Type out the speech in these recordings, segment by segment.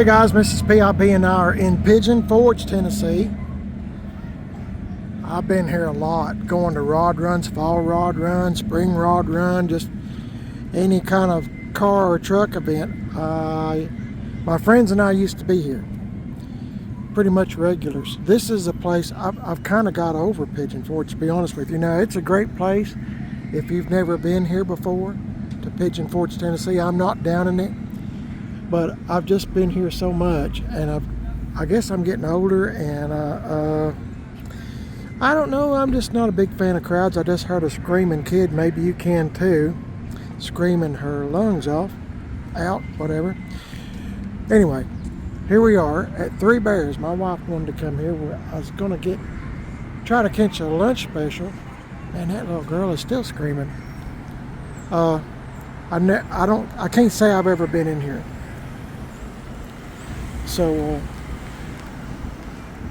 Hey guys, Mrs. PIB and I are in Pigeon Forge, Tennessee. I've been here a lot, going to rod runs, fall rod run, spring rod run, just any kind of car or truck event. My friends and I used to be here, pretty much regulars. This is a place I've kind of got over Pigeon Forge, to be honest with you. Now, it's a great place if you've never been here before to Pigeon Forge, Tennessee. I'm not down in it, but I've just been here so much, and I guess I'm getting older, and I don't know, I'm just not a big fan of crowds. I just heard a screaming kid, maybe you can too, screaming her lungs out, whatever. Anyway, here we are at Three Bears. My wife wanted to come here. I was gonna try to catch a lunch special, and that little girl is still screaming. I can't say I've ever been in here. So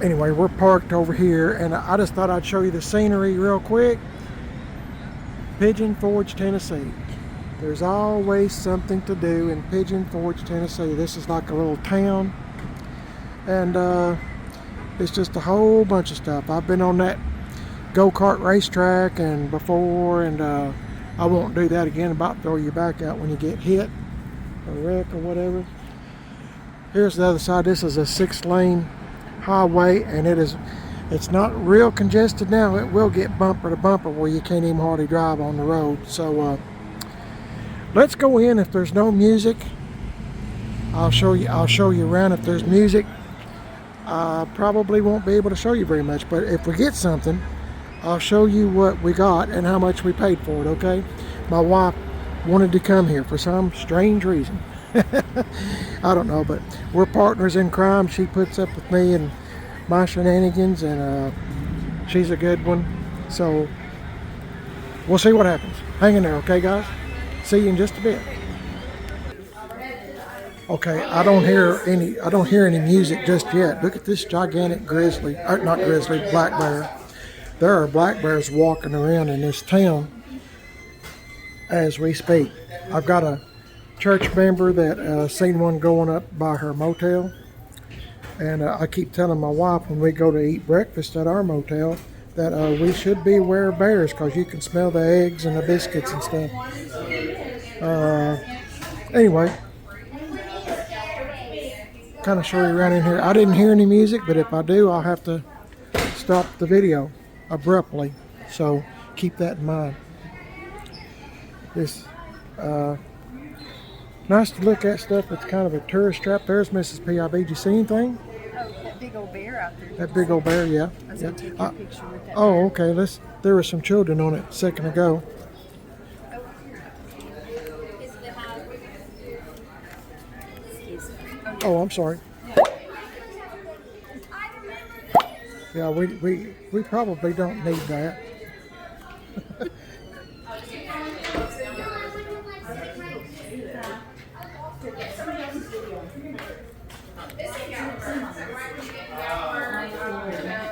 anyway, we're parked over here, and I just thought I'd show you the scenery real quick. Pigeon Forge, Tennessee. There's always something to do in Pigeon Forge, Tennessee. This is like a little town, and it's just a whole bunch of stuff. I've been on that go-kart racetrack and before, and I won't do that again. About to throw your back out when you get hit or wreck or whatever. Here's the other side. This is a 6-lane highway, and it's not real congested now. It will get bumper to bumper where you can't even hardly drive on the road. So let's go in. If there's no music, I'll show you around. If there's music, I probably won't be able to show you very much, but if we get something, I'll show you what we got and how much we paid for it. Okay, my wife wanted to come here for some strange reason. I don't know, but we're partners in crime. She puts up with me and my shenanigans, and she's a good one. So we'll see what happens. Hang in there, okay, guys? See you in just a bit. Okay, I don't hear any music just yet. Look at this gigantic black bear. There are black bears walking around in this town as we speak. I've got a church member that seen one going up by her motel, and I keep telling my wife when we go to eat breakfast at our motel that we should be aware of bears, because you can smell the eggs and the biscuits and stuff. Anyway, kind of show you around in here. I didn't hear any music, but if I do, I'll have to stop the video abruptly, so keep that in mind. This nice to look at stuff. It's kind of a tourist trap. There's Mrs. PIB. Did you see anything? Oh, that big old bear out there. That big old bear, yeah. I was going to take a picture with that. Oh, okay. There were some children on it a second ago. Oh, I'm sorry. Yeah, we probably don't need that.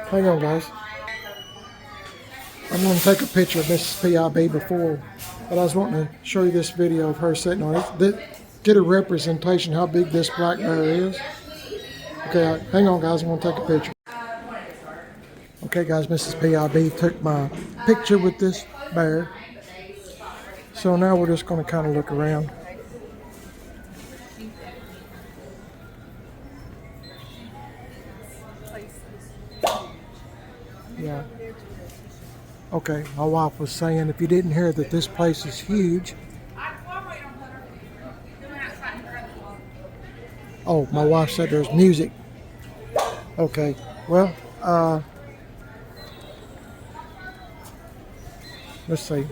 Hang on, guys. I'm going to take a picture of Mrs. PIB before, but I was wanting to show you this video of her sitting on it. Get a representation how big this black bear is. Okay, hang on, guys. I'm going to take a picture. Okay, guys, Mrs. PIB took my picture with this bear. So now we're just going to kind of look around. Yeah. Okay, my wife was saying, if you didn't hear, that this place is huge. Oh, my wife said there's music. Okay, well, let's see.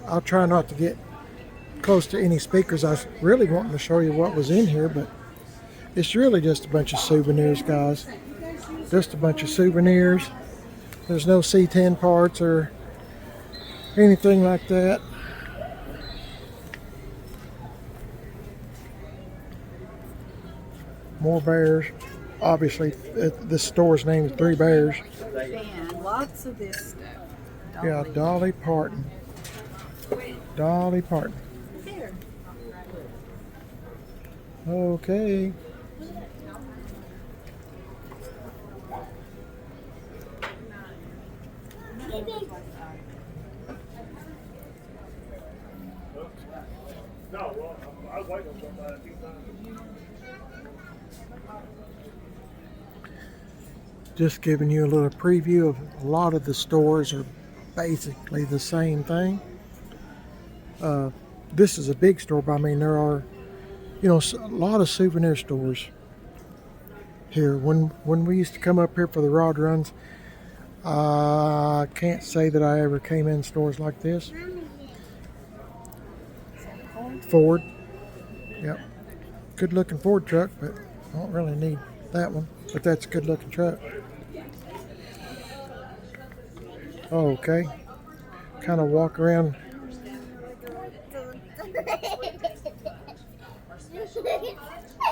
I'll try not to get close to any speakers. I was really wanting to show you what was in here, but it's really just a bunch of souvenirs, guys. Just a bunch of souvenirs. There's no C10 parts or anything like that. More bears. Obviously, this store's name is Three Bears. And lots of this stuff. Yeah, Dolly Parton. Dolly Parton. There. Okay. No, well, I was waiting on somebody. Just giving you a little preview of a lot of the stores are basically the same thing. This is a big store, but I mean there are, you know, a lot of souvenir stores here. When we used to come up here for the rod runs, I can't say that I ever came in stores like this. Ford, yep, good looking Ford truck, but I don't really need that one. But that's a good looking truck. Okay, kind of walk around.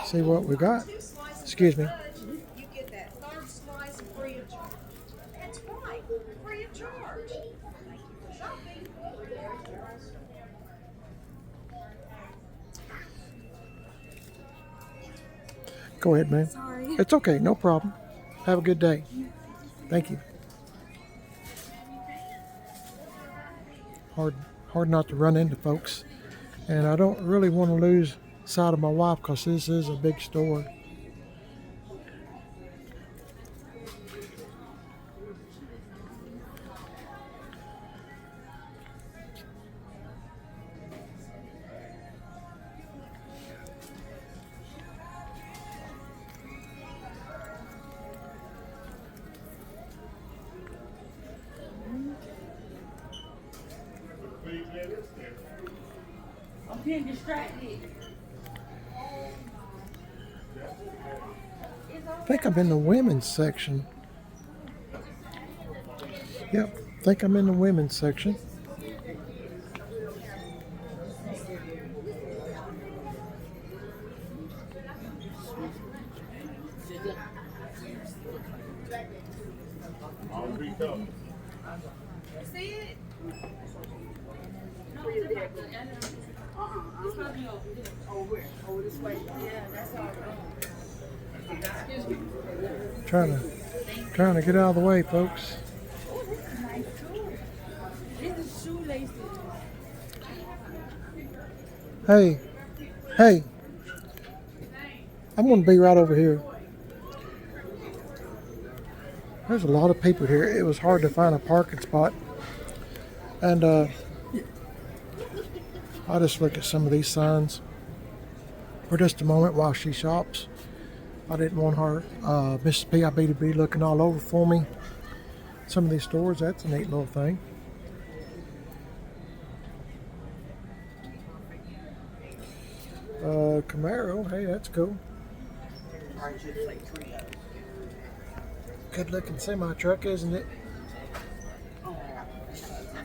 See what we got. Excuse me. You get that third slice free of charge. That's right, free of charge. Thank you for shopping. Go ahead, man. Sorry. It's okay, no problem. Have a good day. Thank you. Hard not to run into folks. And I don't really want to lose sight of my wife because this is a big store. I'm getting distracted. I think I'm in the women's section. Yep, I think I'm in the women's section. I'll be coming. See it? Over this way. Yeah, that's all. Trying to get out of the way, folks. Hey, I'm going to be right over here. There's a lot of people here. It was hard to find a parking spot. And I'll just look at some of these signs for just a moment while she shops. I didn't want her, Mrs. PIB, to be looking all over for me. Some of these stores, that's a neat little thing. Camaro, hey, that's cool. Good looking semi truck, isn't it? Hey,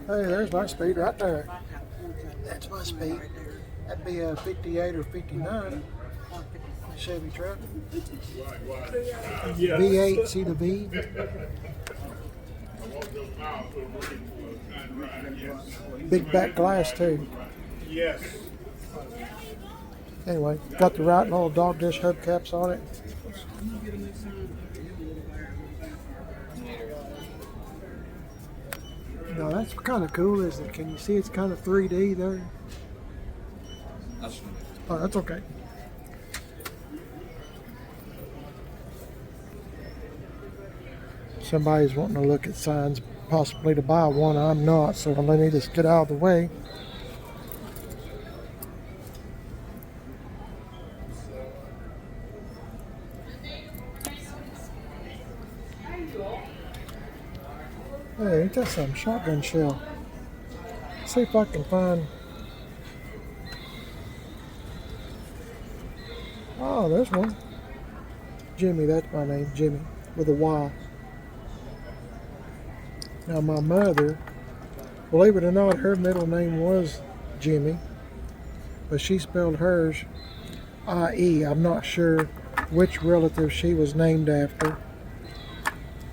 there's my speed right there. That's my speed. That'd be a 58 or 59 Chevy truck. V8, see the V? Big back glass too. Yes. Anyway, got the right little dog dish hubcaps on it. No, that's kind of cool, isn't it? Can you see it's kind of 3D there? Oh, that's okay. Somebody's wanting to look at signs, possibly to buy one. I'm not, so let me just get out of the way. Hey, ain't that some shotgun shell? See if I can find. Oh, there's one. Jimmy, that's my name, Jimmy, with a Y. Now my mother, believe it or not, her middle name was Jimmy, but she spelled hers I-E. I'm not sure which relative she was named after.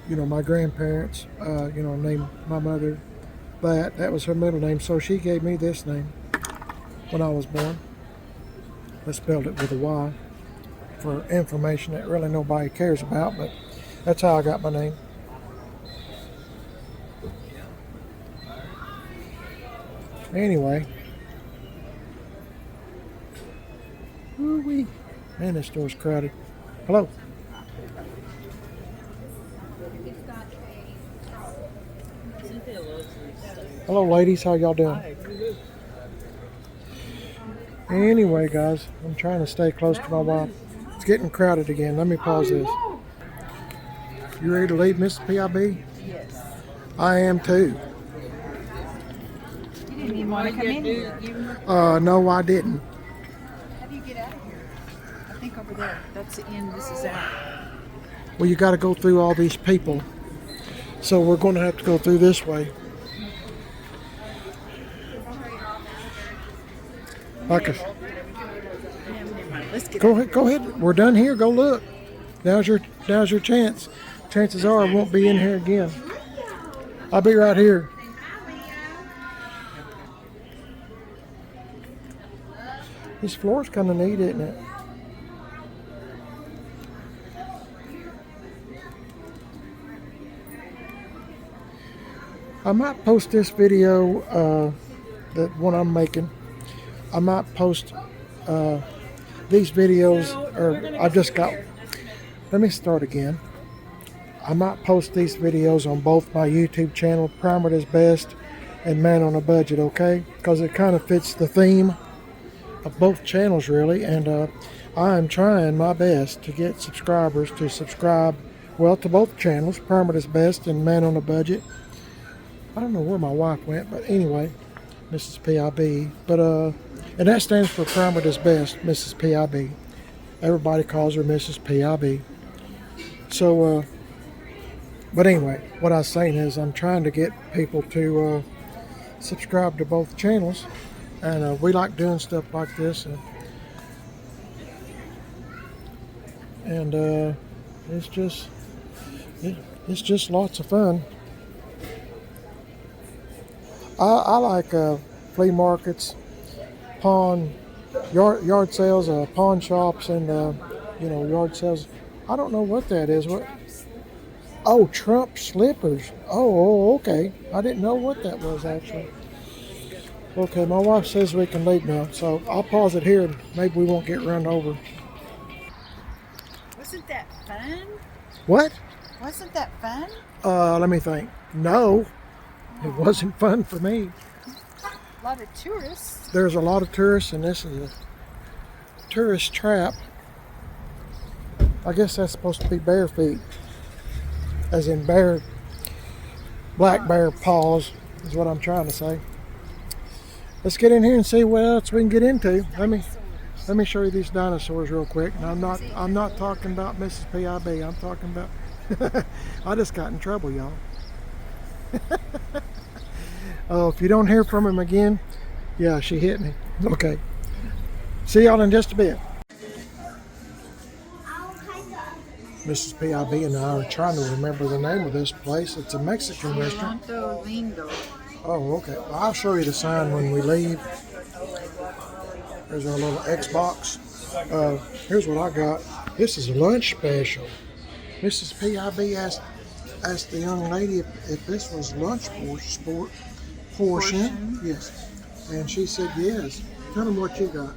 You know, my grandparents, named my mother that was her middle name, so she gave me this name when I was born. I spelled it with a Y. for information that really nobody cares about, but that's how I got my name. Anyway. Woo-wee. Man, this store's crowded. Hello. Hello, ladies. How y'all doing? Anyway, guys, I'm trying to stay close to my wife. It's getting crowded again. Let me pause this. You ready to leave, Mrs. PIB? Yes. I am too. You didn't even want to come in here. No, I didn't. How do you get out of here? I think over there. That's the end. This is out. Well, you got to go through all these people. So we're going to have to go through this way. Like Let's get go ahead. We're done here. Go look. Now's your chance. Chances are I won't be in here again. I'll be right here. This floor's kind of neat, isn't it? I might post this video, that one I'm making. I might post these videos, or I've just got, let me start again. I might post these videos on both my YouTube channel, Primer is Best and Man on a Budget, okay? Because it kind of fits the theme of both channels, really, and I am trying my best to get subscribers to subscribe, well, to both channels, Primer is Best and Man on a Budget. I don't know where my wife went, but anyway, Mrs. PIB. But and that stands for Primer is Best, Mrs. PIB. Everybody calls her Mrs. PIB. So, but anyway, what I was saying is I'm trying to get people to subscribe to both channels, and we like doing stuff like this, and it's just lots of fun. I like flea markets, yard sales, pawn shops, and yard sales. I don't know what that is. What? Oh, Trump slippers. Oh, okay. I didn't know what that was actually. Okay, my wife says we can leave now, so I'll pause it here and maybe we won't get run over. Wasn't that fun? What? Wasn't that fun? Let me think. No, it wasn't fun for me. A lot of tourists. There's a lot of tourists, and this is a tourist trap. I guess that's supposed to be bare feet, as in black bear paws, is what I'm trying to say. Let's get in here and see what else we can get into. Let me show you these dinosaurs real quick. And I'm not talking about Mrs. PIB. I'm talking about I just got in trouble, y'all. Oh, if you don't hear from him again, yeah, she hit me. Okay. See y'all in just a bit. Mrs. PIB and I are trying to remember the name of this place. It's a Mexican restaurant. Oh, okay. Well, I'll show you the sign when we leave. There's our little Xbox. Here's what I got. This is a lunch special. Mrs. PIB asked the young lady if this was lunch portion. Yes. And she said yes. Tell them what you got.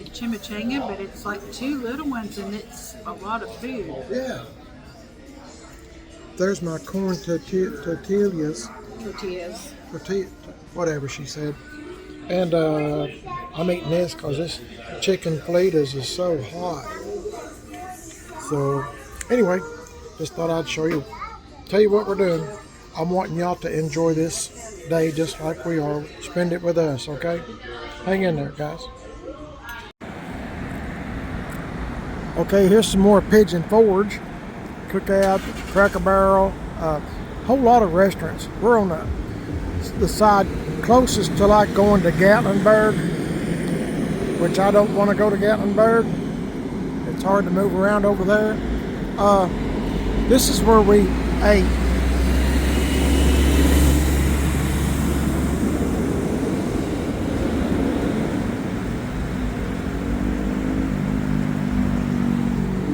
Chimichanga, but it's like two little ones and it's a lot of food. Yeah. There's my corn tortillas. Whatever she said. And I'm eating this because this chicken fajita is so hot. So anyway, just thought I'd show you. Tell you what we're doing. I'm wanting y'all to enjoy this day just like we are. Spend it with us, okay? Hang in there, guys. Okay, here's some more Pigeon Forge, Cookout, Cracker Barrel, a whole lot of restaurants. We're on the side closest to like going to Gatlinburg, which I don't want to go to Gatlinburg. It's hard to move around over there. This is where we ate.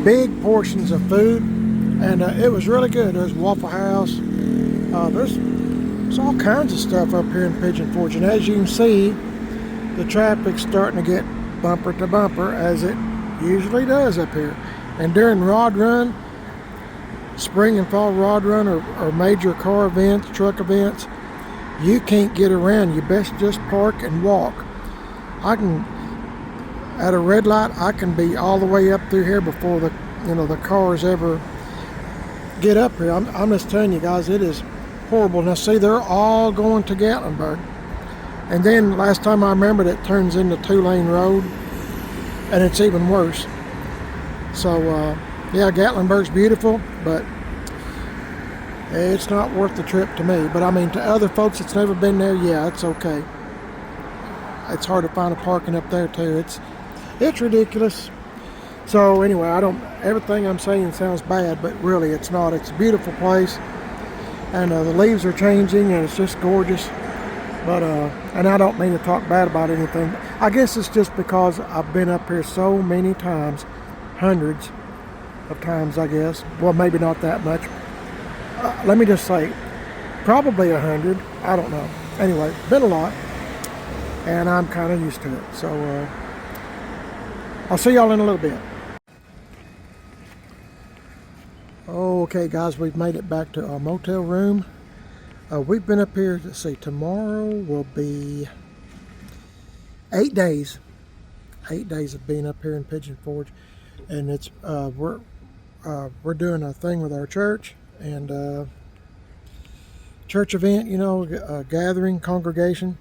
big portions of food, and it was really good. There's Waffle House. There's all kinds of stuff up here in Pigeon Forge, and as you can see, the traffic's starting to get bumper to bumper, as it usually does up here. And during Rod Run, spring and fall Rod Run, or major car events, truck events, you can't get around. You best just park and walk. I can, at a red light, I can be all the way up through here before the cars ever get up here. I'm just telling you guys, it is horrible. Now see, they're all going to Gatlinburg, and then last time I remembered, it turns into 2-lane road, and it's even worse. So yeah, Gatlinburg's beautiful, but it's not worth the trip to me. But I mean, to other folks that's never been there, yeah, it's okay. It's hard to find a parking up there too. It's ridiculous. So anyway, everything I'm saying sounds bad, but really it's not. It's a beautiful place, and the leaves are changing, and it's just gorgeous. But and I don't mean to talk bad about anything. I guess it's just because I've been up here so many times, hundreds of times, I guess. Well, maybe not that much. Let me just say, probably 100. I don't know. Anyway, been a lot, and I'm kind of used to it. So I'll see y'all in a little bit. Okay, guys, we've made it back to our motel room. We've been up here, let's see, tomorrow will be 8 days. 8 days of being up here in Pigeon Forge, and it's we're doing a thing with our church, and church event, gathering, congregations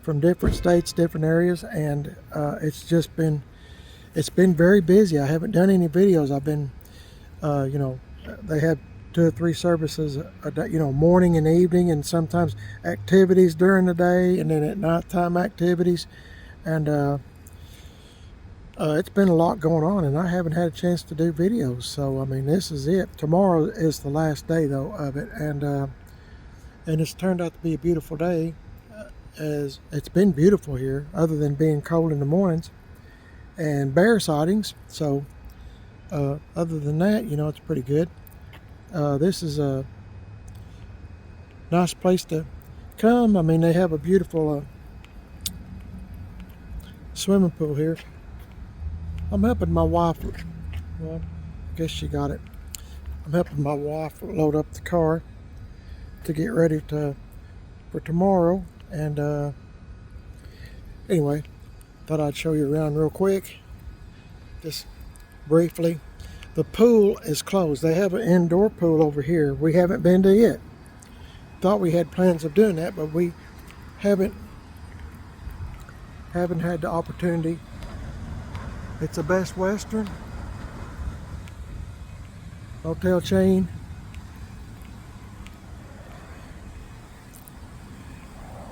from different states, different areas, and it's been very busy. I haven't done any videos. I've been, they had 2 or 3 services a day, morning and evening, and sometimes activities during the day, and then at nighttime activities, and it's been a lot going on, and I haven't had a chance to do videos. So I mean, this is it. Tomorrow is the last day though of it, and it's turned out to be a beautiful day. As it's been beautiful here, other than being cold in the mornings and bear sightings. So other than that, it's pretty good. This is a nice place to come. I mean, they have a beautiful swimming pool here. I'm helping my wife, well, I guess she got it. I'm helping my wife load up the car to get ready for tomorrow. And anyway, thought I'd show you around real quick, just briefly. The pool is closed. They have an indoor pool over here. We haven't been to it. Thought we had plans of doing that, but we haven't had the opportunity. It's a Best Western hotel chain.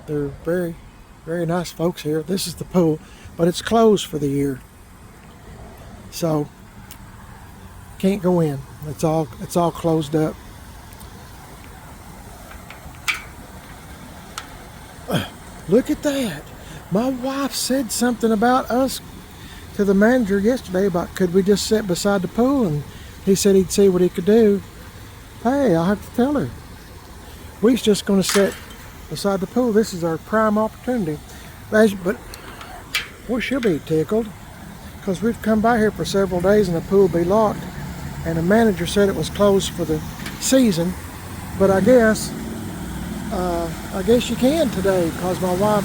They're very, very nice folks here. This is the pool, but it's closed for the year, so can't go in. It's all closed up. Look at that. My wife said something about us to the manager yesterday about could we just sit beside the pool, and he said he'd see what he could do. Hey, I'll have to tell her. We're just going to sit beside the pool. This is our prime opportunity. But well, she'll be tickled because we've come by here for several days and the pool will be locked, and the manager said it was closed for the season. But I guess you can today, because my wife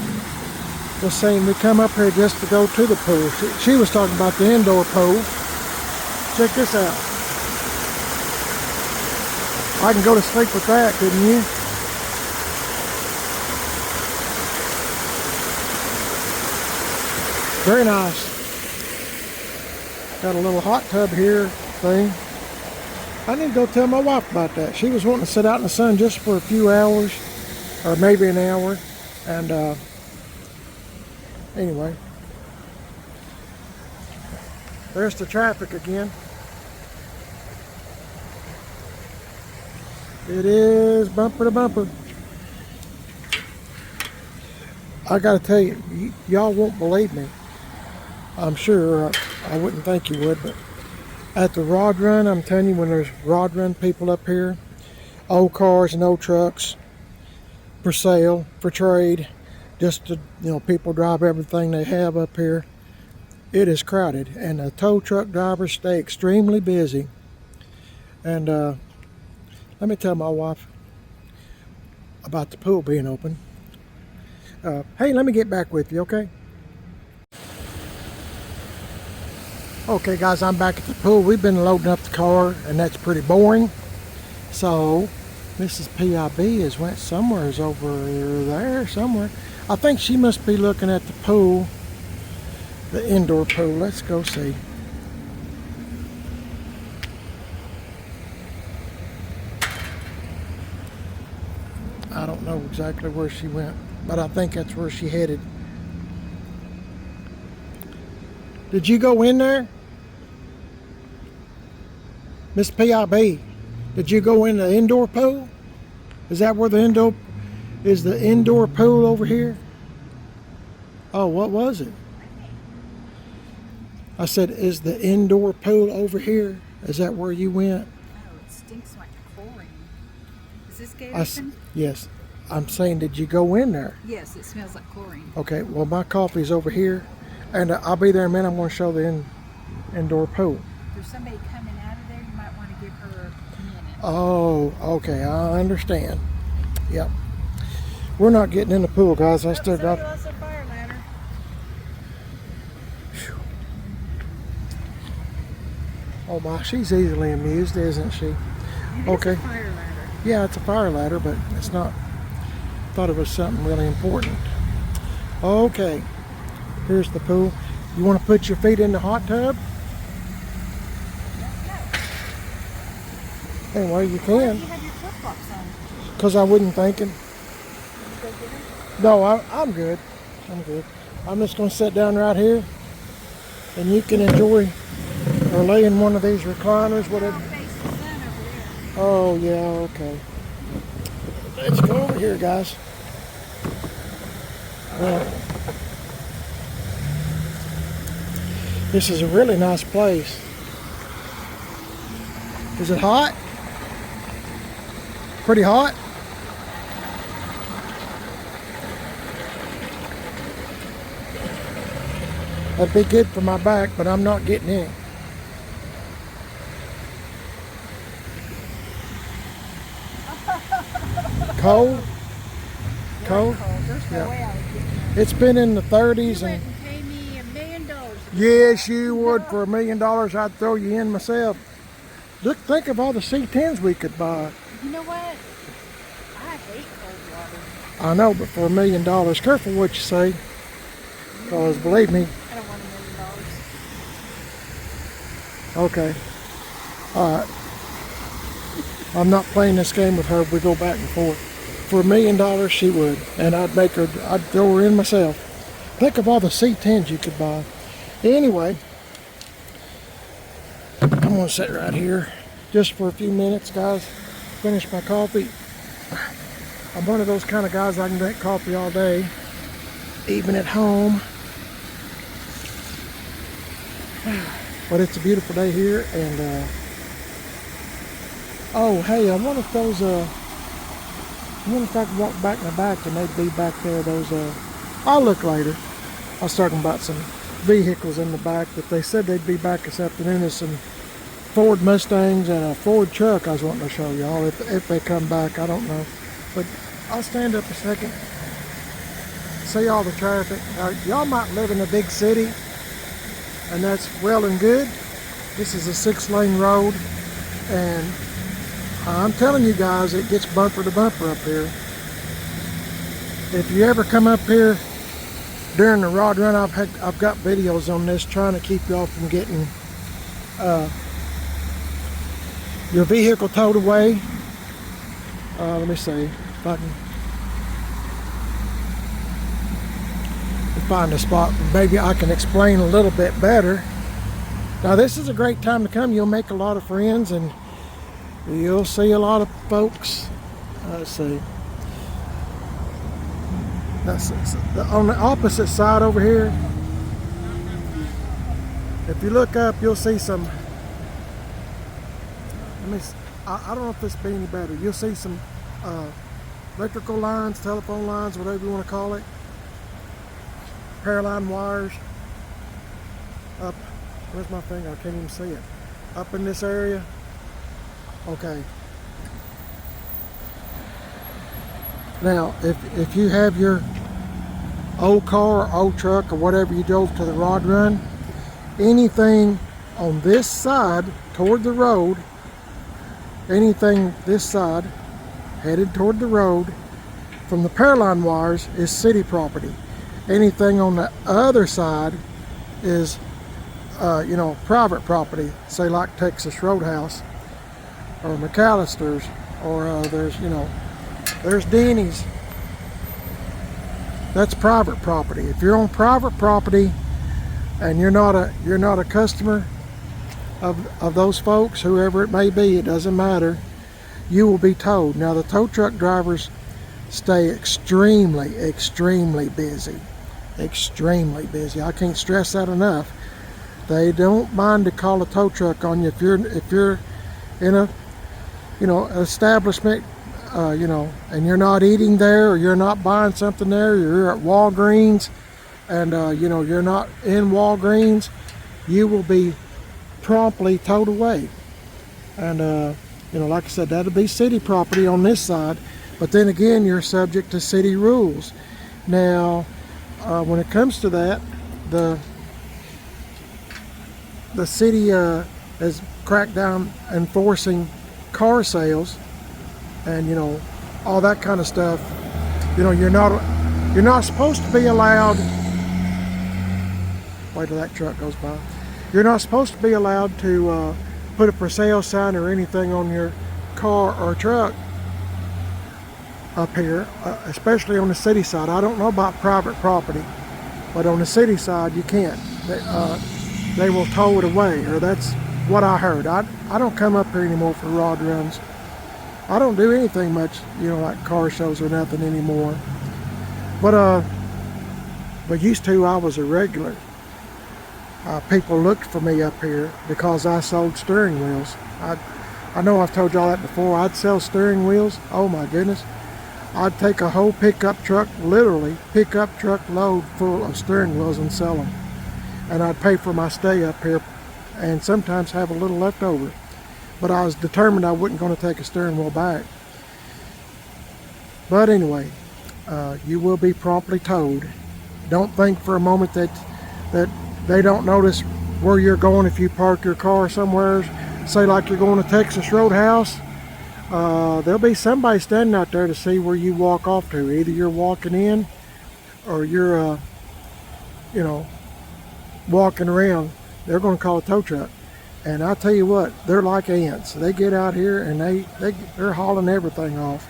was saying we come up here just to go to the pool. She was talking about the indoor pool. Check this out. I can go to sleep with that, couldn't you? Very nice. Got a little hot tub here thing. I need to go tell my wife about that. She was wanting to sit out in the sun just for a few hours, or maybe an hour. And anyway, there's the traffic again. It is bumper to bumper. I gotta tell you, y'all won't believe me, I'm sure. I wouldn't think you would, but at the rod run, I'm telling you, when there's rod run people up here, old cars and old trucks for sale, for trade, just to, people drive everything they have up here. It is crowded, and the tow truck drivers stay extremely busy. And let me tell my wife about the pool being open. Hey, let me get back with you, okay? Okay, guys, I'm back at the pool. We've been loading up the car, and that's pretty boring. So, Mrs. PIB has went somewhere, is over there somewhere. I think she must be looking at the pool, the indoor pool. Let's go see. I don't know exactly where she went, but I think that's where she headed. Did you go in there? Miss PIB, did you go in the indoor pool? Is that where the indoor pool over here? Oh, what was it? I said, is the indoor pool over here? Is that where you went? Oh, it stinks like chlorine. Is this gate Yes. I'm saying, did you go in there? Yes, it smells like chlorine. Okay, well, my coffee's over here, and I'll be there in a minute. I'm going to show the indoor pool. If there's somebody coming out of there, you might want to give her a minute. Oh, okay, I understand. Yep. We're not getting in the pool, guys. I still got... Lost a fire ladder. Oh my, she's easily amused, isn't she? It Okay. is a fire ladder. Yeah, it's a fire ladder, but it's not. Thought it was something really important. Okay, here's the pool. You want to put your feet in the hot tub? Anyway, you Why do can. you have your flip-flops on? Because I wasn't thinking. You go get them? No, I'm good. I'm good. I'm just going to sit down right here, and you can enjoy or lay in one of these recliners, whatever. I'll face the sun over there. Oh, yeah, okay. Let's go over here, guys. Well, this is a really nice place. Is it hot? Pretty hot? That'd be good for my back, but I'm not getting in. Cold? Cold? There's no Yeah. way I would get in. It's been in the 30s You and wouldn't pay me $1 million. yes, you would. For $1 million, I'd throw you in myself. Look, think of all the C10s we could buy. You know what? I hate cold water. I know, but for $1 million, careful what you say, because believe me. I don't want $1 million. Okay. All right. I'm not playing this game with her. We go back and forth. For $1 million, she would, and I'd throw her in myself. Think of all the C10s you could buy. Anyway, I'm gonna sit right here just for a few minutes, guys. Finish my coffee. I'm one of those kind of guys I can drink coffee all day, even at home. But it's a beautiful day here, and oh, hey, I wonder if those I wonder if I can walk back in the back and they'd be back there. Those I'll look later. I was talking about some vehicles in the back, but they said they'd be back this afternoon. There's some Ford Mustangs and a Ford truck I was wanting to show y'all. If they come back, I don't know. But I'll stand up a second, see all the traffic. Y'all might live in a big city, and that's well and good. This is a 6-lane road, and I'm telling you guys, it gets bumper to bumper up here. If you ever come up here during the rod run, I've got videos on this trying to keep y'all from getting your vehicle towed away. Let me see if I can find a spot. Maybe I can explain a little bit better. Now, this is a great time to come. You'll make a lot of friends, and you'll see a lot of folks. Let's see. That's on the opposite side over here If you look up, you'll see some, I don't know if this will be any better. You'll see some electrical lines, telephone lines, whatever you want to call it. Power line wires up, where's my finger? I can't even see it. Up in this area. Okay. Now, if you have your old car or old truck or whatever you drove to the rod run, anything on this side toward the road, anything this side headed toward the road from the power line wires is city property. Anything on the other side is private property, say like Texas Roadhouse or McAllister's, or there's Denny's. That's private property. If you're on private property and you're not a customer of those folks, whoever it may be, it doesn't matter, you will be towed. Now the tow truck drivers stay extremely busy. Extremely busy. I can't stress that enough. They don't mind to call a tow truck on you if you're in a establishment, and you're not eating there, or you're not buying something there, you're at Walgreens, and you're not in Walgreens, you will be promptly towed away. And like I said, that'll be city property on this side, but then again, you're subject to city rules. Now, when it comes to that, the city has cracked down enforcing car sales and all that kind of stuff. You're not supposed to be allowed, wait till that truck goes by, you're not supposed to be allowed to put a for sale sign or anything on your car or truck up here, especially on the city side. I don't know about private property, but on the city side you can't. They will tow it away, or that's what I heard. I don't come up here anymore for rod runs. I don't do anything much, like car shows or nothing anymore. But used to, I was a regular. People looked for me up here because I sold steering wheels. I know I've told y'all that before. I'd sell steering wheels. Oh my goodness. I'd take a whole pickup truck, literally pickup truck load full of steering wheels and sell them. And I'd pay for my stay up here and sometimes have a little left over. But I was determined I wasn't going to take a steering wheel back. But anyway, you will be promptly towed. Don't think for a moment that they don't notice where you're going if you park your car somewhere. Say like you're going to Texas Roadhouse. There'll be somebody standing out there to see where you walk off to. Either you're walking in or you're, walking around. They're going to call a tow truck. And I tell you what, they're like ants. They get out here and they're hauling everything off.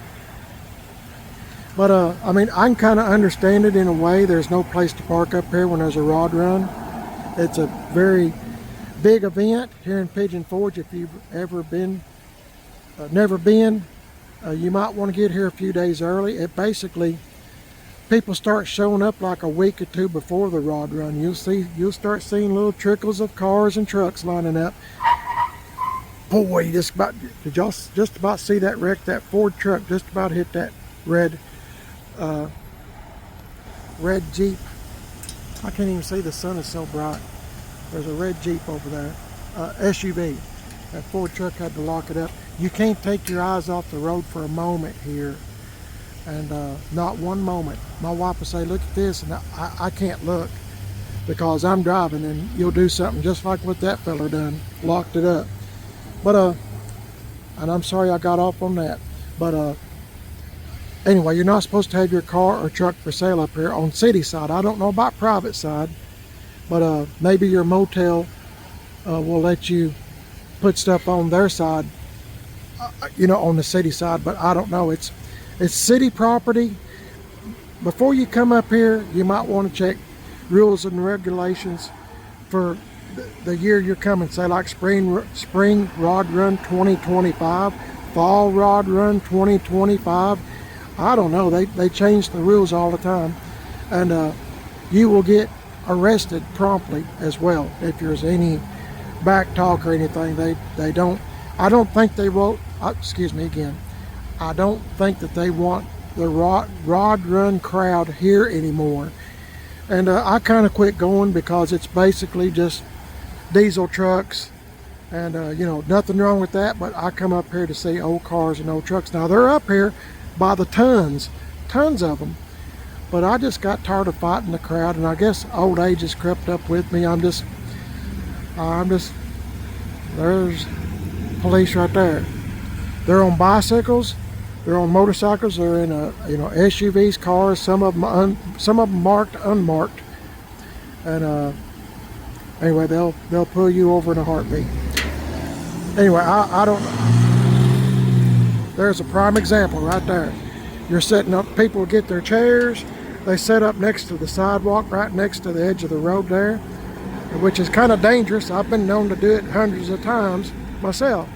But I can kind of understand it in a way. There's no place to park up here when there's a rod run. It's a very big event here in Pigeon Forge. If you've ever been, never been, you might want to get here a few days early. It basically, people start showing up like a week or two before the rod run. You'll start seeing little trickles of cars and trucks lining up. Boy, did y'all just about see that wreck? That Ford truck just about hit that red Jeep. I can't even see, the sun is so bright. There's a red Jeep over there, SUV. That Ford truck had to lock it up. You can't take your eyes off the road for a moment here, and not one moment. My wife will say, look at this, and I can't look because I'm driving, and you'll do something just like what that fella done, locked it up. But and I'm sorry I got off on that, but anyway, you're not supposed to have your car or truck for sale up here on city side. I don't know about private side, but maybe your motel will let you put stuff on their side, on the city side, but I don't know. It's city property. Before you come up here, you might want to check rules and regulations for the year you're coming. Say like spring rod run 2025, fall rod run 2025. I don't know. They change the rules all the time, and you will get arrested promptly as well. If there's any back talk or anything, they don't. I don't think they will. Excuse me again. I don't think that they want the rod run crowd here anymore. And I kind of quit going because it's basically just diesel trucks. And you know, nothing wrong with that, but I come up here to see old cars and old trucks. Now they're up here by the tons of them. But I just got tired of fighting the crowd, and I guess old age has crept up with me. There's police right there. They're on bicycles, they're on motorcycles, they're in SUVs, cars. Some of them marked, unmarked, and anyway, they'll pull you over in a heartbeat. Anyway, I don't. There's a prime example right there. You're setting up. People get their chairs. They set up next to the sidewalk, right next to the edge of the road there, which is kind of dangerous. I've been known to do it hundreds of times myself,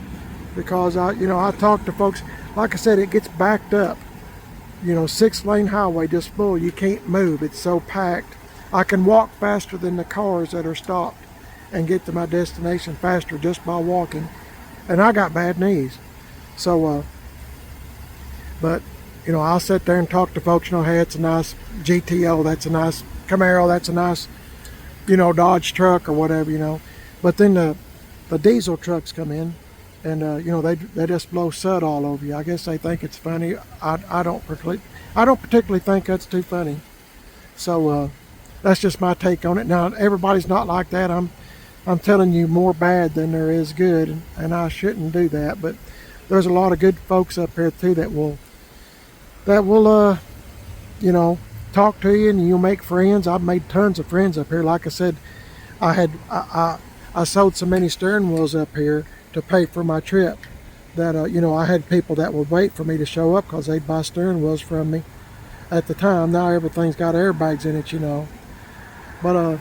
because I talk to folks. Like I said, it gets backed up. 6-lane highway just full. You can't move. It's so packed. I can walk faster than the cars that are stopped and get to my destination faster just by walking. And I got bad knees. So, but I'll sit there and talk to folks. Hey, it's a nice GTO. That's a nice Camaro. That's a nice, Dodge truck or whatever. But then the diesel trucks come in, and they just blow soot all over you. I guess they think it's funny. I don't particularly think that's too funny. So that's just my take on it. Now everybody's not like that. I'm telling you more bad than there is good, and I shouldn't do that. But there's a lot of good folks up here too that will talk to you, and you'll make friends. I've made tons of friends up here. Like I said, I sold so many steering wheels up here to pay for my trip that I had people that would wait for me to show up because they'd buy steering wheels from me at the time. Now everything's got airbags in it, But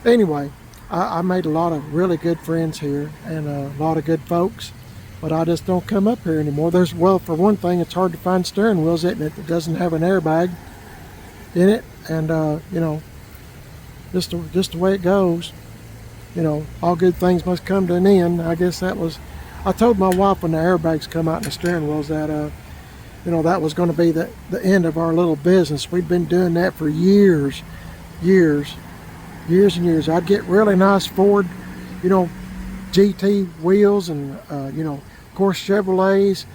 anyway, I made a lot of really good friends here and a lot of good folks. But I just don't come up here anymore. For one thing, it's hard to find steering wheels that doesn't have an airbag in it, and just the way it goes. All good things must come to an end. I guess I told my wife when the airbags come out in the steering wheels that that was going to be the end of our little business. We'd been doing that for years and years. I'd get really nice Ford, GT wheels, and of course Chevrolets,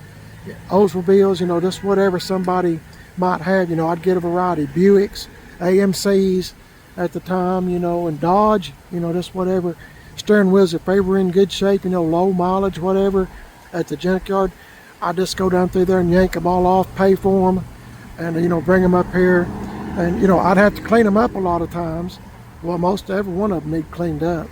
Oldsmobiles, just whatever somebody might have. I'd get a variety. Buicks, AMCs at the time, and Dodge, just whatever steering wheels, if they were in good shape, low mileage, whatever, at the junkyard, I'd just go down through there and yank them all off, pay for them, and bring them up here. And I'd have to clean them up a lot of times. Well, most every one of them need cleaned up,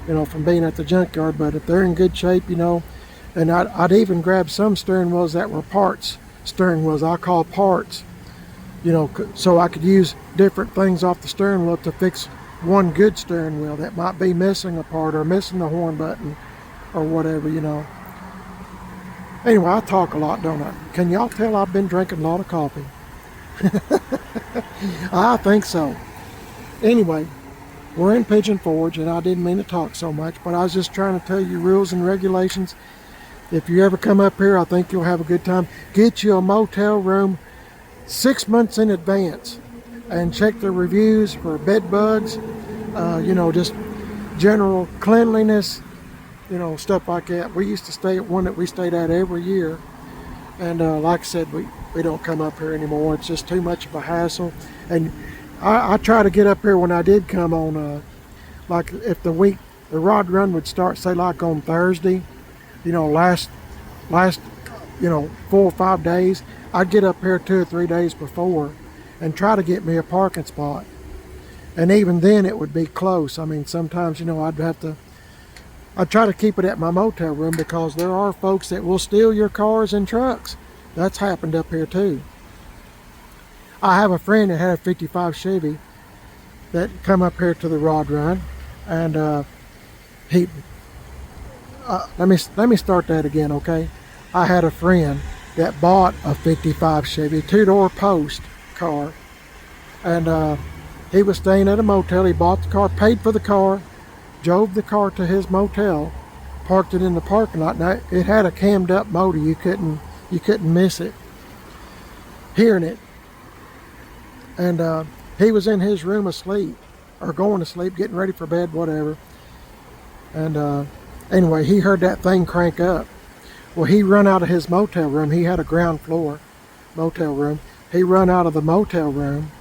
from being at the junkyard. But if they're in good shape, and I'd even grab some steering wheels that were parts steering wheels. I call parts, so I could use different things off the steering wheel to fix one good steering wheel that might be missing a part or missing the horn button or whatever. Anyway, I talk a lot, don't I? Can y'all tell I've been drinking a lot of coffee? I think so. Anyway, we're in Pigeon Forge, and I didn't mean to talk so much, but I was just trying to tell you rules and regulations. If you ever come up here, I think you'll have a good time. Get you a motel room 6 months in advance and check the reviews for bed bugs, just general cleanliness, stuff like that. We used to stay at one that we stayed at every year, and like I said, we don't come up here anymore. It's just too much of a hassle. And I try to get up here when I did come on, like if the rod run would start, say like on Thursday, last 4 or 5 days, I'd get up here 2 or 3 days before and try to get me a parking spot. And even then it would be close. I mean, sometimes, I'd try to keep it at my motel room, because there are folks that will steal your cars and trucks. That's happened up here too. I have a friend that had a 55 Chevy that come up here to the rod run, and let me start that again, okay? I had a friend that bought a 55 Chevy 2-door post car, and He was staying at a motel. He bought the car, paid for the car, drove the car to his motel, parked it in the parking lot. Now it had a cammed up motor. You couldn't miss it. Hearing it, and he was in his room asleep, or going to sleep, getting ready for bed, whatever. And anyway, he heard that thing crank up. Well, he run out of his motel room. He had a ground floor motel room. He run out of the motel room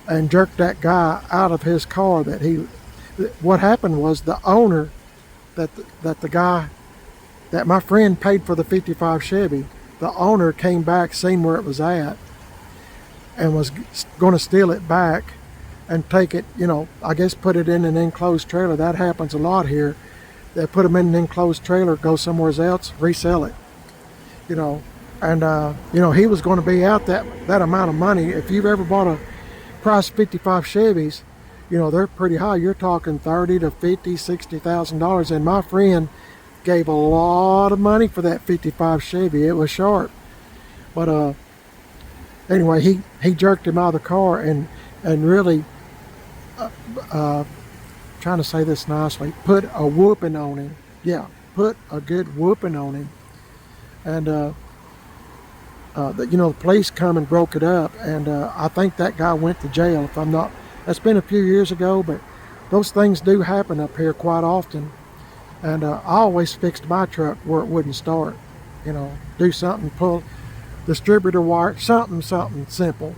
and jerked that guy out of his car. What happened was the owner that my friend paid for the 55 Chevy, the owner came back, seen where it was at, and was going to steal it back and take it, I guess put it in an enclosed trailer. That happens a lot here. They put them in an enclosed trailer, go somewhere else, resell it, and he was going to be out that amount of money. If you've ever bought a price 55 Chevys, they're pretty high. You're talking $30,000 to $50,000, $60,000. And my friend gave a lot of money for that 55 Chevy. It was sharp. But anyway, he jerked him out of the car and really, trying to say this nicely, put a whooping on him. Yeah, put a good whooping on him. And the police come and broke it up, and I think that guy went to jail. If I'm not, that's been a few years ago, but those things do happen up here quite often. And I always fixed my truck where it wouldn't start. Do something, pull distributor wire, something simple.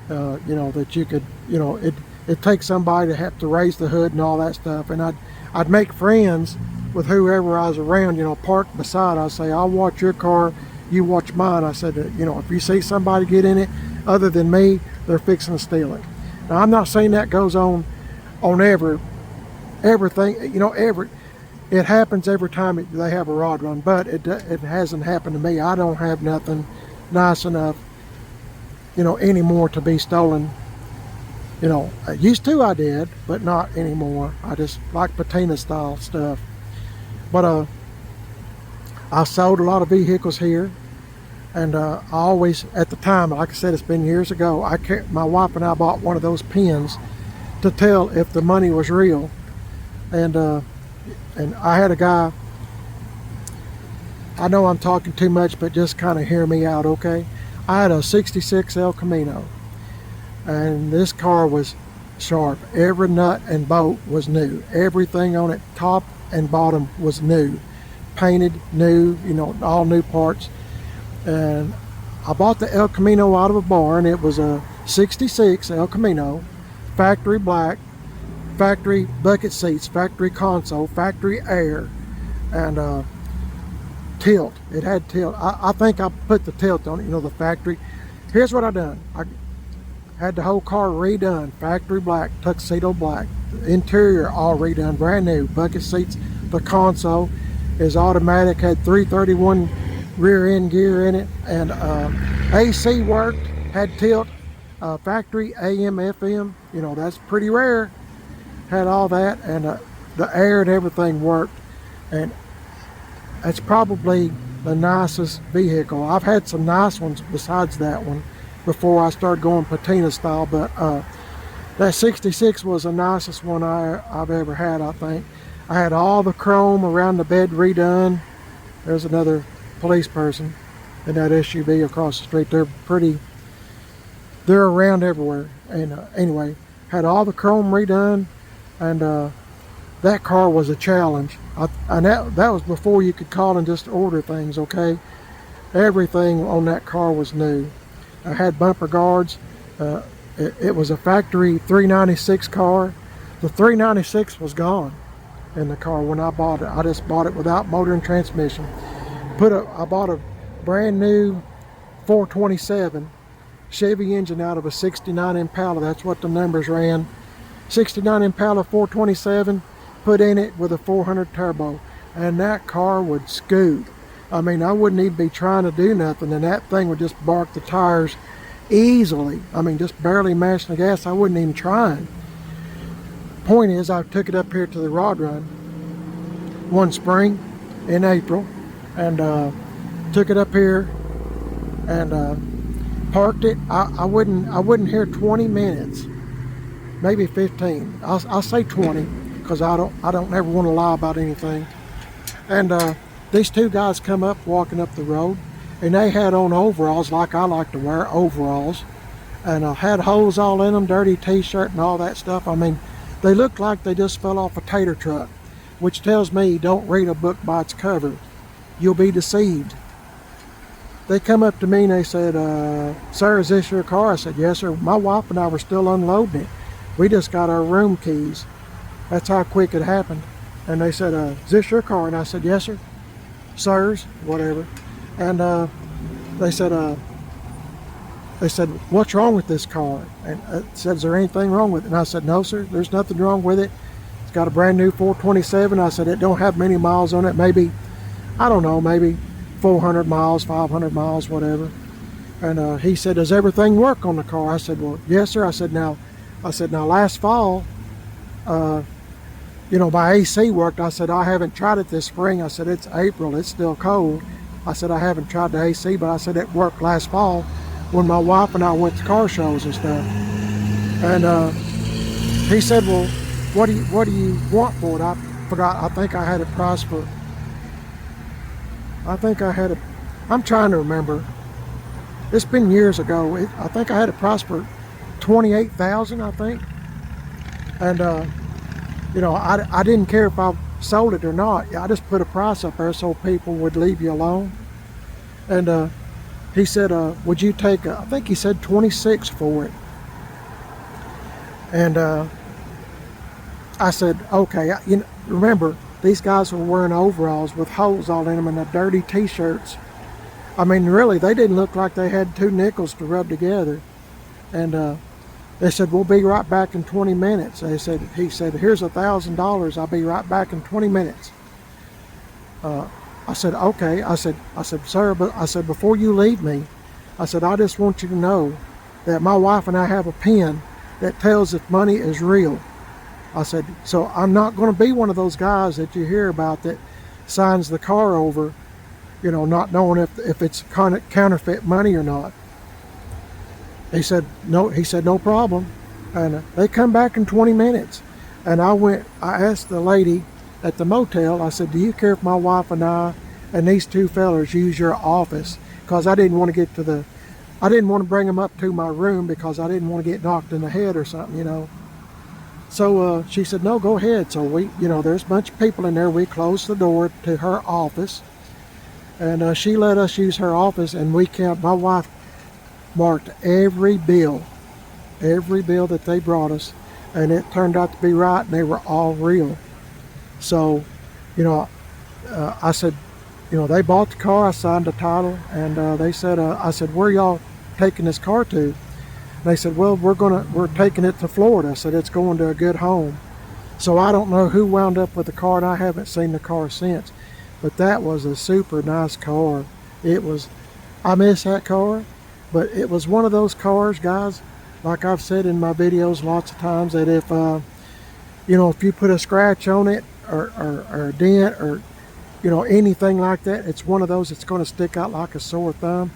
That you could, it takes somebody to have to raise the hood and all that stuff. And I'd make friends with whoever I was around, parked beside. I'd say, I'll watch your car, you watch mine. I said, if you see somebody get in it other than me, they're fixing to steal it. Now, I'm not saying that goes on everything, it happens every time they have a rod run, but it hasn't happened to me. I don't have nothing nice enough, anymore to be stolen. Used to I did, but not anymore. I just like patina style stuff. But I sold a lot of vehicles here, and I always, at the time, like I said, it's been years ago, my wife and I bought one of those pins to tell if the money was real. And I had a guy, I know I'm talking too much, but just kind of hear me out, okay? I had a 66 El Camino, and this car was sharp. Every nut and bolt was new. Everything on it, top and bottom, was new. Painted new, all new parts. And I bought the El Camino out of a barn. It was a 66 El Camino, factory black, factory bucket seats, factory console, factory air, and tilt. It had tilt. I think I put the tilt on it, the factory. Here's what I done. I had the whole car redone, factory black, tuxedo black, the interior all redone, brand new, bucket seats. The console is automatic, had 331 rear end gear in it, and AC worked, had tilt, factory AM, FM, that's pretty rare. Had all that, and the air and everything worked, and it's probably the nicest vehicle. I've had some nice ones besides that one before I started going patina style, but that 66 was the nicest one I've ever had, I think. I had all the chrome around the bed redone. There's another police person in that SUV across the street. They're around everywhere. And anyway, had all the chrome redone, and that car was a challenge. And that was before you could call and just order things, okay? Everything on that car was new. I had bumper guards. It was a factory 396 car. The 396 was gone in the car when I bought it. I just bought it without motor and transmission. I bought a brand new 427 Chevy engine out of a 69 Impala. That's what the numbers ran. 69 Impala 427, put in it with a 400 turbo, and that car would scoot. I mean, I wouldn't even be trying to do nothing, and that thing would just bark the tires easily. I mean, just barely mashing the gas. I wasn't even trying. Point is, I took it up here to the rod run one spring in April, and took it up here and parked it. I wouldn't hear 20 minutes maybe 15. I'll say 20 because I don't ever want to lie about anything. And these two guys come up walking up the road, and they had on overalls like I like to wear, overalls, and had holes all in them, dirty t-shirt and all that stuff. I mean, they looked like they just fell off a tater truck, which tells me don't read a book by its cover. You'll be deceived. They come up to me and they said, sir, is this your car? I said, yes, sir. My wife and I were still unloading it. We just got our room keys. That's how quick it happened. And they said, is this your car? And I said, yes, sir. Sirs, whatever. And they said, what's wrong with this car? And I said, is there anything wrong with it? And I said, no, sir, there's nothing wrong with it. It's got a brand new 427. I said, it don't have many miles on it. Maybe, I don't know, maybe 400 miles, 500 miles, whatever. And he said, does everything work on the car? I said, well, yes, sir. I said, now last fall, you know, my AC worked. I said, I haven't tried it this spring. I said, it's April, it's still cold. I said, I haven't tried the AC, but I said it worked last fall when my wife and I went to car shows and stuff. And he said, well, what do you want for it? I forgot. I think I had it priced for, I'm trying to remember. It's been years ago. I think I had it priced for $28,000, I think. And you know, I didn't care if I sold it or not. I just put a price up there so people would leave you alone. And he said, would you take, I think he said 26 for it. And I said, okay. You know, remember, these guys were wearing overalls with holes all in them and the dirty t-shirts. I mean, really, they didn't look like they had two nickels to rub together. And they said, we'll be right back in 20 minutes. He said, here's $1,000. I'll be right back in 20 minutes. I said, okay. I said, sir, but I said, before you leave me, I said, I just want you to know that my wife and I have a pen that tells if money is real. I said, so I'm not going to be one of those guys that you hear about that signs the car over, you know, not knowing if it's counterfeit money or not. He said, no problem. And they come back in 20 minutes. And I asked the lady at the motel, I said, do you care if my wife and I and these two fellers use your office? Because I didn't want to bring them up to my room because I didn't want to get knocked in the head or something, you know. So she said, no, go ahead. So we, you know, there's a bunch of people in there. We closed the door to her office. And she let us use her office, and my wife marked every bill that they brought us, and it turned out to be right, and they were all real. So, you know, I said, you know, they bought the car, I signed the title, and they said, I said, where y'all taking this car to? And they said, well, we're taking it to Florida. I said, it's going to a good home. So I don't know who wound up with the car, and I haven't seen the car since. But that was a super nice car. I miss that car, but it was one of those cars, guys, like I've said in my videos lots of times, that if, you know, if you put a scratch on it or a dent or, you know, anything like that, it's one of those that's going to stick out like a sore thumb.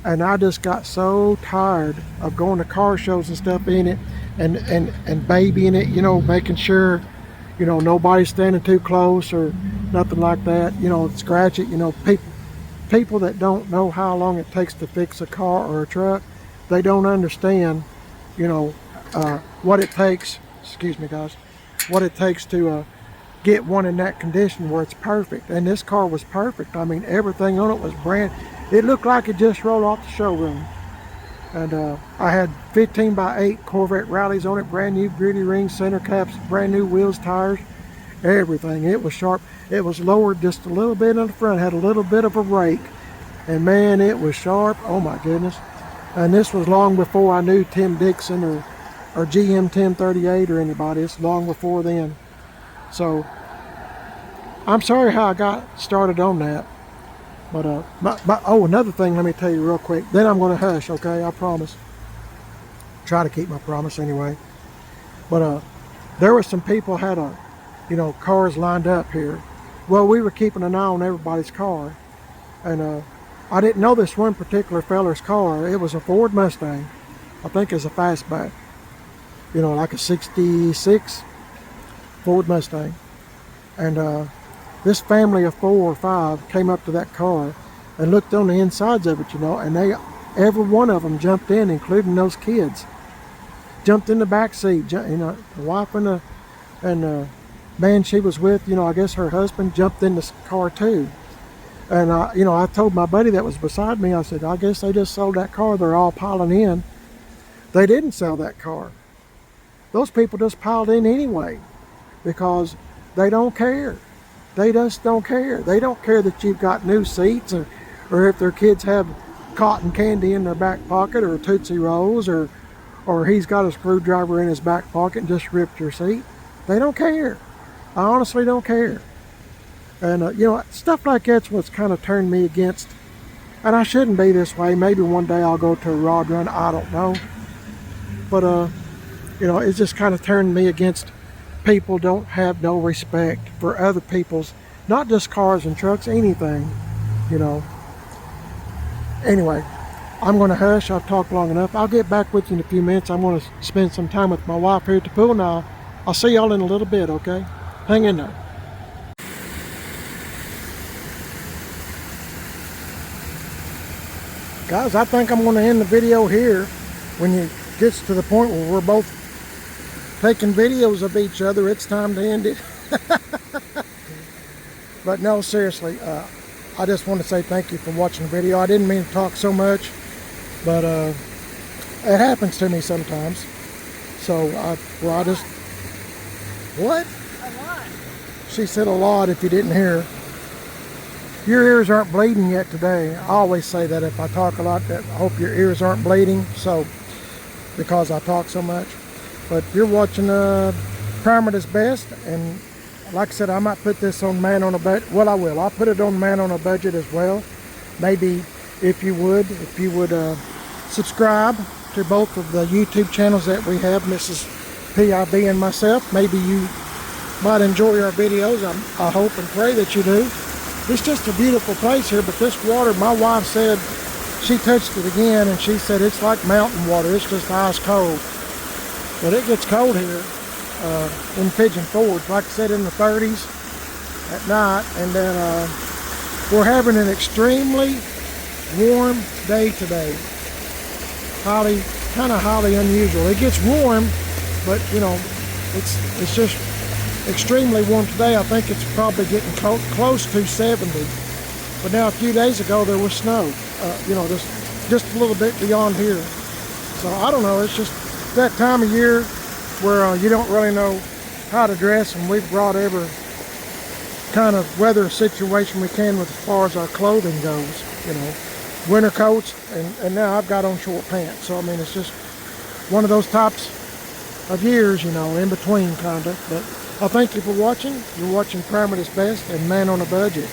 And I just got so tired of going to car shows and stuff in it and babying it, you know, making sure, you know, nobody's standing too close or nothing like that, you know, scratch it. You know, people that don't know how long it takes to fix a car or a truck, they don't understand, you know, what it takes, excuse me guys, what it takes to get one in that condition where it's perfect. And this car was perfect. I mean, everything on it was it looked like it just rolled off the showroom. And I had 15x8 Corvette rallies on it, brand new gritty rings, center caps, brand new wheels, tires, everything. It was sharp. It was lowered just a little bit in the front, had a little bit of a rake, and man, it was sharp. Oh my goodness. And this was long before I knew Tim Dixon or GM 1038 or anybody. It's long before then. So I'm sorry how I got started on that. But oh, another thing, let me tell you real quick. Then I'm going to hush, okay? I promise. Try to keep my promise anyway. But there were some people had cars lined up here. Well, we were keeping an eye on everybody's car, and I didn't know this one particular feller's car. It was a Ford Mustang. I think it's a fastback. you know, like a 66 Ford Mustang. And this family of 4 or 5 came up to that car and looked on the insides of it, you know, and every one of them jumped in, including those kids. Jumped in the back seat, you know, the wife and the man she was with, you know, I guess her husband jumped in the car too. And you know, I told my buddy that was beside me, I said, I guess they just sold that car. They're all piling in. They didn't sell that car. Those people just piled in anyway because they don't care. They just don't care. They don't care that you've got new seats or if their kids have cotton candy in their back pocket or Tootsie Rolls or he's got a screwdriver in his back pocket and just ripped your seat. They don't care. I honestly don't care. And you know, stuff like that's what's kind of turned me against. And I shouldn't be this way. Maybe one day I'll go to a rod run. I don't know. But you know, it's just kind of turned me against people don't have no respect for other people's, not just cars and trucks, anything, you know. Anyway, I'm going to hush. I've talked long enough. I'll get back with you in a few minutes. I'm going to spend some time with my wife here at the pool. Now, I'll see y'all in a little bit, okay? Hang in there. Guys, I think I'm going to end the video here. When it gets to the point where we're both taking videos of each other, it's time to end it. But no, seriously, I just want to say thank you for watching the video. I didn't mean to talk so much, but it happens to me sometimes. So I just, what? A lot. She said a lot if you didn't hear. Your ears aren't bleeding yet today. I always say that if I talk a lot, that I hope your ears aren't bleeding. So, because I talk so much. But you're watching Primer That's Best, and like I said, I might put this on Man on a Budget. Well, I will. I'll put it on Man on a Budget as well. Maybe if you would subscribe to both of the YouTube channels that we have, Mrs. PIB and myself. Maybe you might enjoy our videos. I hope and pray that you do. It's just a beautiful place here, but this water, my wife said, she touched it again, and she said it's like mountain water. It's just ice cold. But it gets cold here in Pigeon Forge, like I said, in the 30s at night. And then we're having an extremely warm day today. Kind of highly unusual. It gets warm, but you know, it's just extremely warm today. I think it's probably getting close to 70. But now a few days ago there was snow, you know, just a little bit beyond here. So I don't know, it's just that time of year where you don't really know how to dress, and we've brought every kind of weather situation we can with as far as our clothing goes, you know, winter coats, and now I've got on short pants. So I mean, it's just one of those types of years, you know, in between kind of. But I thank you for watching. You're watching Primer That's Best and Man on a Budget.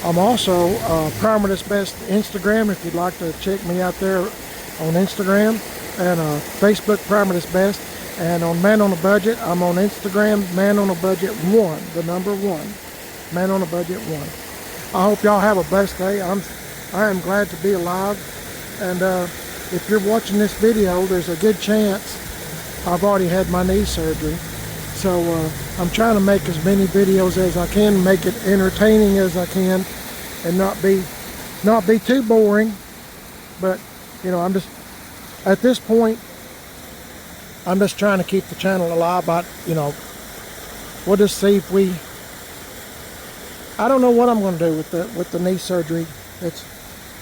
I'm also Primer That's Best Instagram if you'd like to check me out there on Instagram, and Facebook Primer That's Best. And on Man on a Budget, I'm on Instagram, Man on a Budget 1, the number 1, Man on a Budget 1. I hope y'all have a blessed day. I am glad to be alive, and if you're watching this video, there's a good chance I've already had my knee surgery. So I'm trying to make as many videos as I can, make it entertaining as I can, and not be too boring. But you know, I'm just at this point, I'm just trying to keep the channel alive. But you know, we'll just see if I don't know what I'm going to do with the knee surgery that's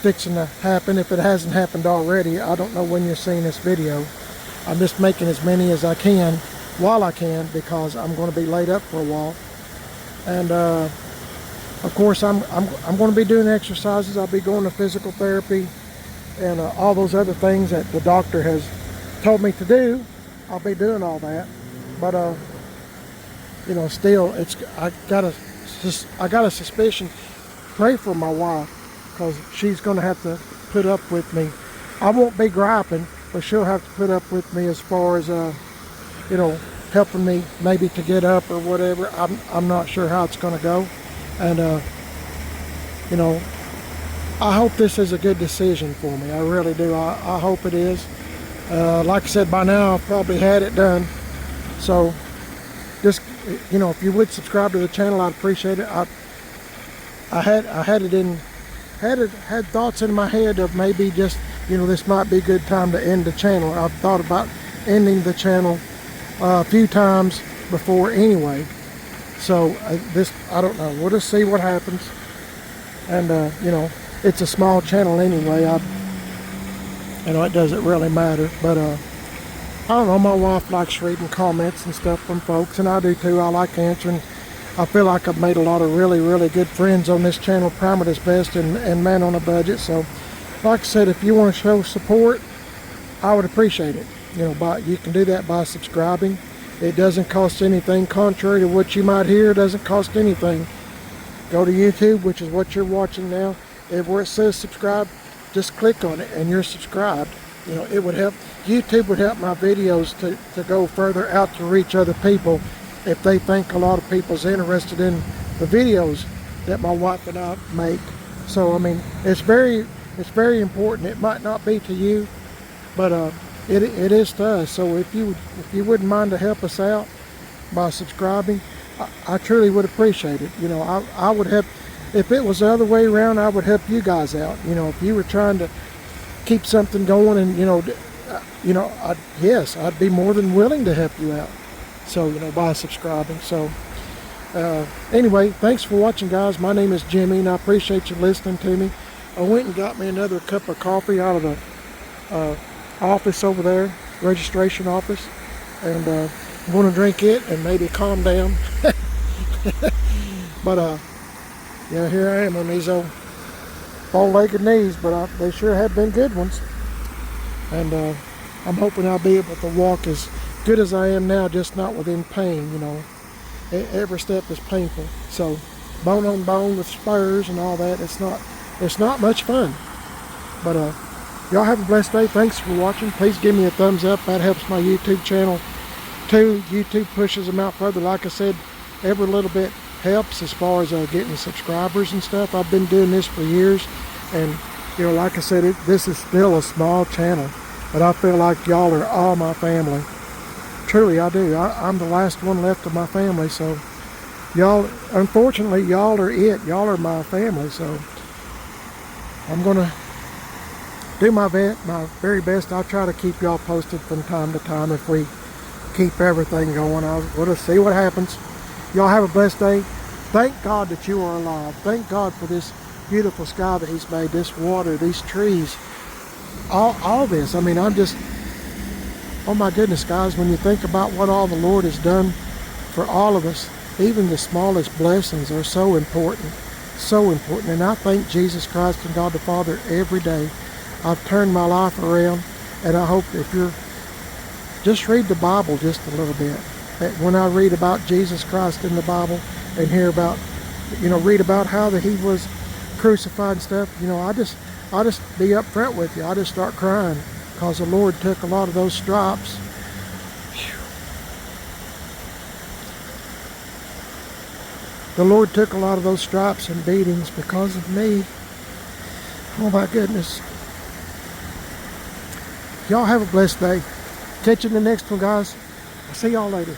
fixing to happen. If it hasn't happened already, I don't know when you're seeing this video. I'm just making as many as I can while I can, because I'm going to be laid up for a while. And of course, I'm going to be doing exercises. I'll be going to physical therapy and all those other things that the doctor has told me to do. I'll be doing all that. But you know, still, I got a suspicion. Pray for my wife, because she's going to have to put up with me. I won't be griping, but she'll have to put up with me as far as you know, helping me maybe to get up or whatever. I'm not sure how it's going to go. And you know, I hope this is a good decision for me. I really do. I hope it is. Like I said, by now I've probably had it done. So just, you know, if you would subscribe to the channel, I'd appreciate it. I had thoughts in my head of maybe just, you know, this might be a good time to end the channel. I've thought about ending the channel a few times before anyway. So this, I don't know. We'll just see what happens. And you know, it's a small channel anyway. You know, it doesn't really matter. But I don't know. My wife likes reading comments and stuff from folks, and I do too. I like answering. I feel like I've made a lot of really, really good friends on this channel, Primer is Best and Man on a Budget. So, like I said, if you want to show support, I would appreciate it. You know, you can do that by subscribing. It doesn't cost anything. Contrary to what you might hear, it doesn't cost anything. Go to YouTube, which is what you're watching now. Where it says subscribe, just click on it and you're subscribed. You know, it would help. YouTube would help my videos to go further out to reach other people if they think a lot of people's interested in the videos that my wife and I make. So I mean, it's very important. It might not be to you, but it is to us. So if you wouldn't mind to help us out by subscribing, I truly would appreciate it. You know, I would help. If it was the other way around, I would help you guys out. You know, if you were trying to keep something going, and yes, I'd be more than willing to help you out. So, you know, by subscribing. So anyway, thanks for watching, guys. My name is Jimmy, and I appreciate you listening to me. I went and got me another cup of coffee out of the office over there, registration office, and I'm going to drink it and maybe calm down. But yeah, here I am on these old four-legged knees, but they sure have been good ones. And I'm hoping I'll be able to walk as good as I am now, just not within pain. You know, every step is painful. So bone on bone with spurs and all that, it's not much fun. But y'all have a blessed day. Thanks for watching. Please give me a thumbs up. That helps my YouTube channel too. YouTube pushes them out further. Like I said, every little bit helps as far as getting subscribers and stuff. I've been doing this for years, and you know, like I said, this is still a small channel, but I feel like y'all are all my family. Truly, I do. I'm the last one left of my family, so y'all, unfortunately, y'all are it. Y'all are my family, so I'm gonna do my very best. I'll try to keep y'all posted from time to time if we keep everything going. We'll just see what happens. Y'all have a blessed day. Thank God that you are alive. Thank God for this beautiful sky that He's made, this water, these trees, all this. I mean, I'm just, oh my goodness, guys, when you think about what all the Lord has done for all of us, even the smallest blessings are so important, so important. And I thank Jesus Christ and God the Father every day. I've turned my life around, and I hope if you're, just read the Bible just a little bit. When I read about Jesus Christ in the Bible and hear about, you know, read about how that He was crucified and stuff, you know, I just be up front with you. I just start crying because the Lord took a lot of those stripes. The Lord took a lot of those stripes and beatings because of me. Oh my goodness. Y'all have a blessed day. Catch you in the next one, guys. I'll see y'all later.